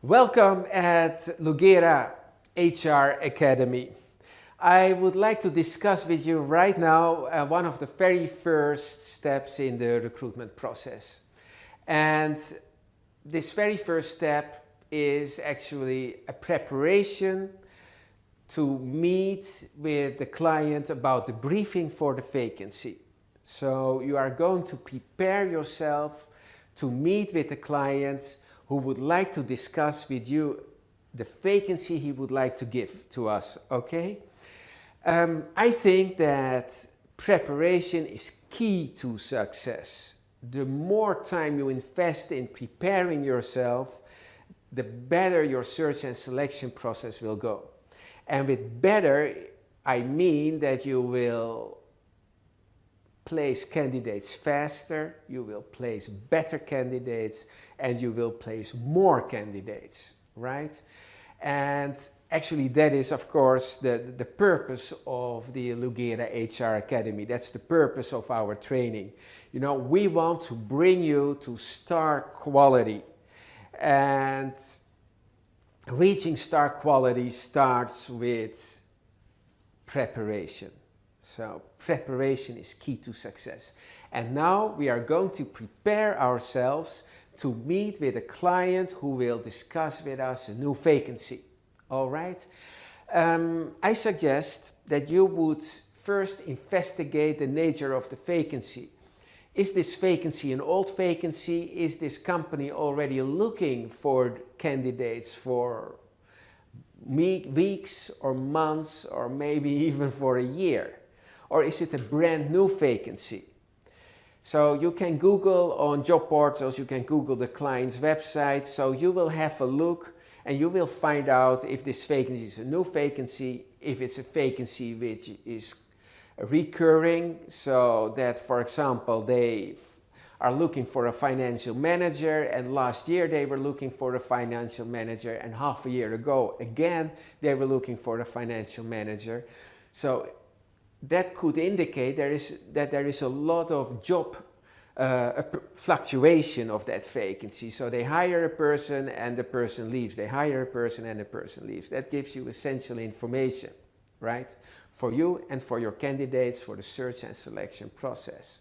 Welcome at Lugera HR Academy. I would like to discuss with you right now one of the very first steps in the recruitment process. And this very first step is actually a preparation to meet with the client about the briefing for the vacancy. So you are going to prepare yourself to meet with the client who would like to discuss with you the vacancy he would like to give to us, okay? I think that preparation is key to success. The more time you invest in preparing yourself, the better your search and selection process will go. And with better, I mean that you will place candidates faster, you will place better candidates, and you will place more candidates, right? And actually that is, of course, the purpose of the Lugera HR Academy. That's the purpose of our training. You know, we want to bring you to star quality. And reaching star quality starts with preparation. So preparation is key to success. And now we are going to prepare ourselves to meet with a client who will discuss with us a new vacancy. All right? I suggest that you would first investigate the nature of the vacancy. Is this vacancy an old vacancy? Is this company already looking for candidates for weeks or months or maybe even for a year? Or is it a brand new vacancy? So you can Google on job portals, you can Google the client's website, so you will have a look and you will find out if this vacancy is a new vacancy, if it's a vacancy which is recurring, so that, for example, they are looking for a financial manager and last year they were looking for a financial manager and half a year ago again they were looking for a financial manager. So that could indicate that there is a lot of job fluctuation of that vacancy. So they hire a person and the person leaves. They hire a person and the person leaves. That gives you essential information, right? For you and for your candidates for the search and selection process.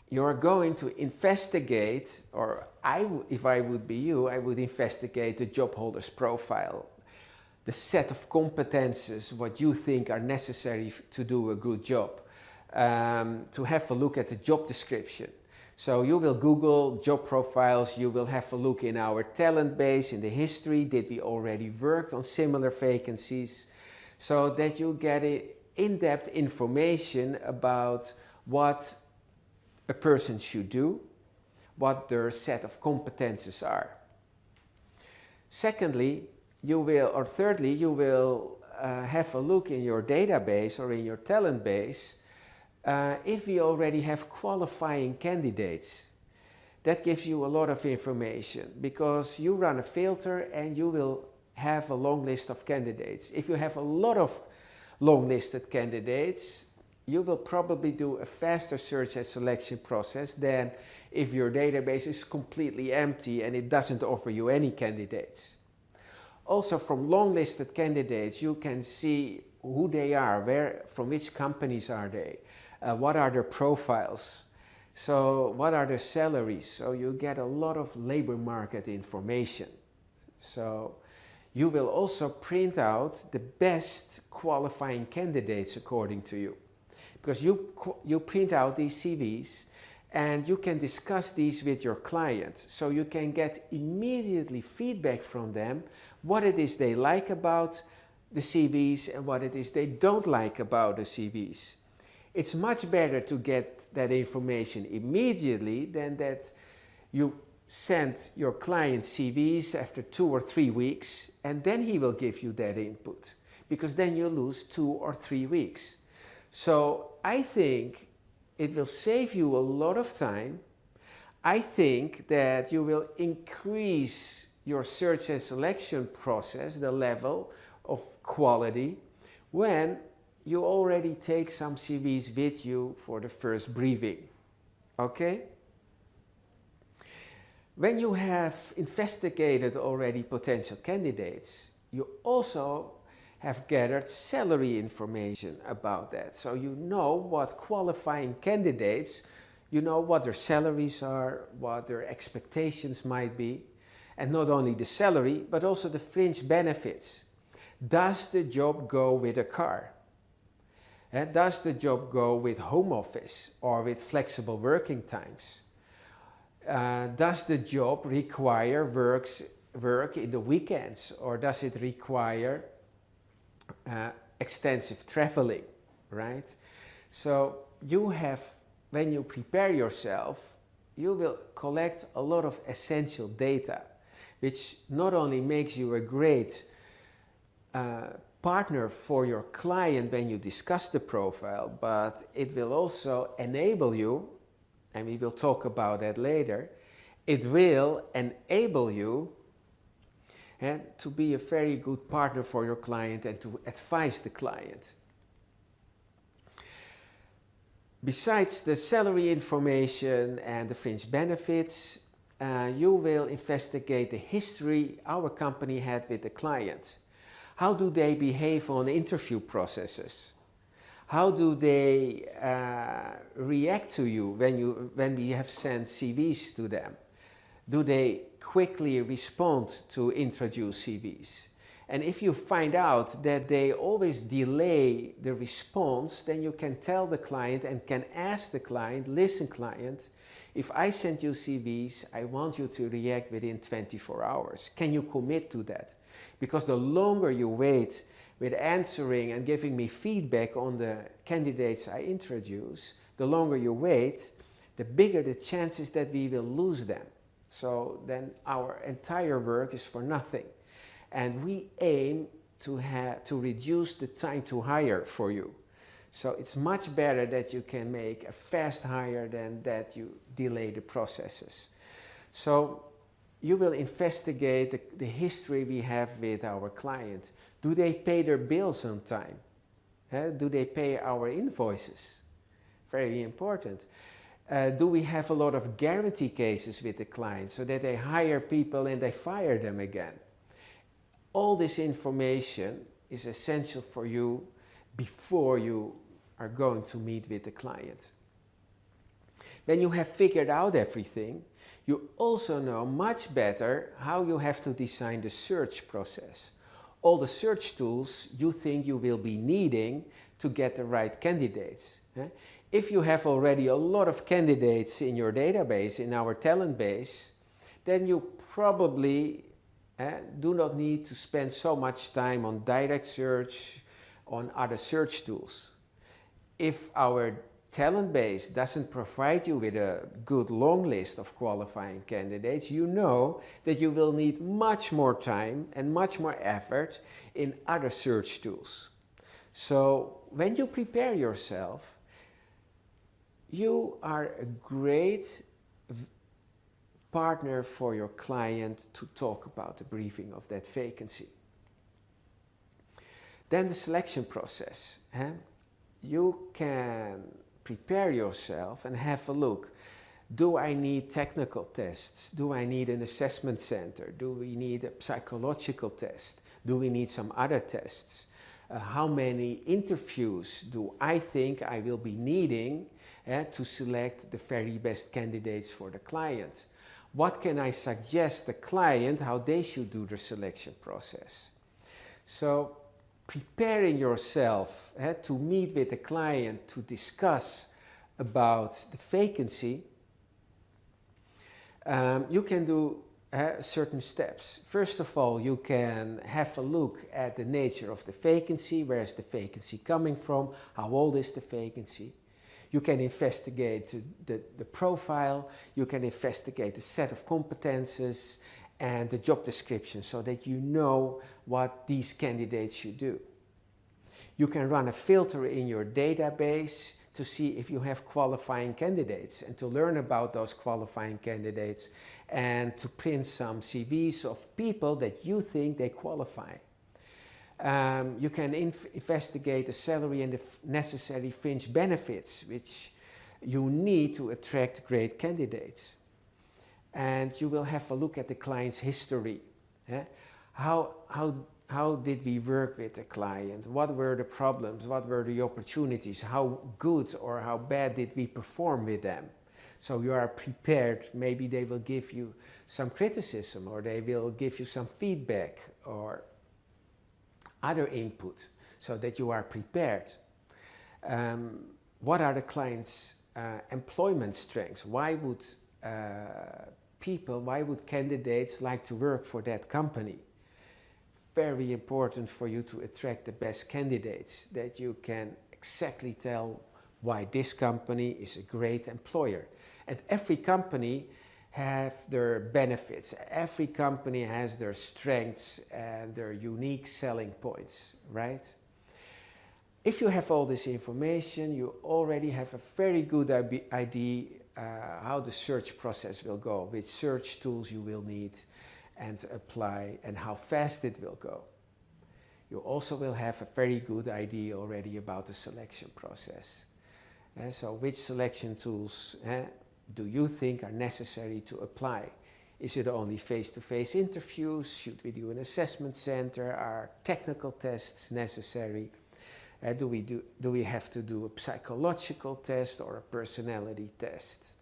You're going to investigate, or if I would be you, I would investigate the job holder's profile. The set of competences, what you think are necessary to do a good job. To have a look at the job description. So you will Google job profiles, you will have a look in our talent base, in the history, did we already work on similar vacancies? So that you get in-depth information about what a person should do, what their set of competences are. Thirdly, you will have a look in your database or in your talent base if we already have qualifying candidates. That gives you a lot of information because you run a filter and you will have a long list of candidates. If you have a lot of long-listed candidates, you will probably do a faster search and selection process than if your database is completely empty and it doesn't offer you any candidates. Also, from long-listed candidates, you can see who they are, from which companies are they, what are their profiles, so what are their salaries. So you get a lot of labor market information. So you will also print out the best qualifying candidates according to you. Because you print out these CVs and you can discuss these with your client. So you can get immediately feedback from them what it is they like about the CVs and what it is they don't like about the CVs. It's much better to get that information immediately than that you send your client CVs after 2 or 3 weeks and then he will give you that input, because then you lose 2 or 3 weeks. So I think it will save you a lot of time. I think that you will increase your search and selection process, the level of quality, when you already take some CVs with you for the first briefing. Okay? When you have investigated already potential candidates, you also have gathered salary information about that. So you know what qualifying candidates, you know what their salaries are, what their expectations might be, and not only the salary, but also the fringe benefits. Does the job go with a car? Does the job go with home office or with flexible working times? Does the job require work in the weekends, or does it require extensive traveling, right? So you have, when you prepare yourself, you will collect a lot of essential data, which not only makes you a great partner for your client when you discuss the profile, but it will also enable you, and we will talk about that later, it will enable you to be a very good partner for your client and to advise the client. Besides the salary information and the fringe benefits, you will investigate the history our company had with the client. How do they behave on interview processes? How do they react to you when we have sent CVs to them? Do they quickly respond to introduced CVs? And if you find out that they always delay the response, then you can tell the client and can ask the client, listen client, if I send you CVs, I want you to react within 24 hours. Can you commit to that? Because the longer you wait with answering and giving me feedback on the candidates I introduce, the longer you wait, the bigger the chances that we will lose them. So then our entire work is for nothing. And we aim to reduce the time to hire for you. So it's much better that you can make a fast hire than that you delay the processes. So you will investigate the history we have with our client. Do they pay their bills on time? Do they pay our invoices? Very important. Do we have a lot of guarantee cases with the client so that they hire people and they fire them again? All this information is essential for you before you are going to meet with the client. When you have figured out everything, you also know much better how you have to design the search process. All the search tools you think you will be needing to get the right candidates. If you have already a lot of candidates in your database, in our talent base, then you probably do not need to spend so much time on direct search, on other search tools. If our talent base doesn't provide you with a good long list of qualifying candidates, you know that you will need much more time and much more effort in other search tools. So when you prepare yourself, you are a great partner for your client to talk about the briefing of that vacancy. Then the selection process. You can prepare yourself and have a look. Do I need technical tests? Do I need an assessment center? Do we need a psychological test? Do we need some other tests? How many interviews do I think I will be needing to select the very best candidates for the client? What can I suggest the client how they should do the selection process? So preparing yourself to meet with the client to discuss about the vacancy, you can do certain steps. First of all, you can have a look at the nature of the vacancy. Where is the vacancy coming from? How old is the vacancy? You can investigate the profile. You can investigate the set of competences and the job description so that you know what these candidates should do. You can run a filter in your database to see if you have qualifying candidates and to learn about those qualifying candidates and to print some CVs of people that you think they qualify. You can investigate the salary and the necessary fringe benefits which you need to attract great candidates. and you will have a look at the client's history. How did we work with the client? What were the problems? What were the opportunities? How good or how bad did we perform with them? So you are prepared. Maybe they will give you some criticism, or they will give you some feedback or other input, so that you are prepared. What are the client's employment strengths? Why would candidates like to work for that company? Very important for you to attract the best candidates, that you can exactly tell why this company is a great employer. And every company have their benefits. Every company has their strengths and their unique selling points, right? If you have all this information, you already have a very good idea how the search process will go, which search tools you will need and apply, and how fast it will go. You also will have a very good idea already about the selection process. So which selection tools do you think are necessary to apply? Is it only face-to-face interviews? Should we do an assessment center? Are technical tests necessary? Do we have to do a psychological test or a personality test?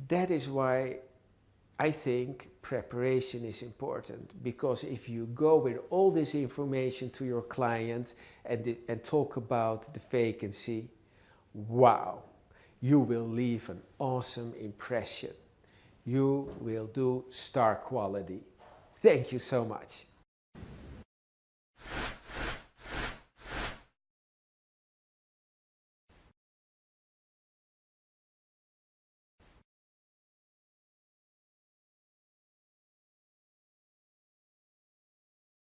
That is why I think preparation is important, because if you go with all this information to your client and talk about the vacancy, wow, you will leave an awesome impression. You will do star quality. Thank you so much.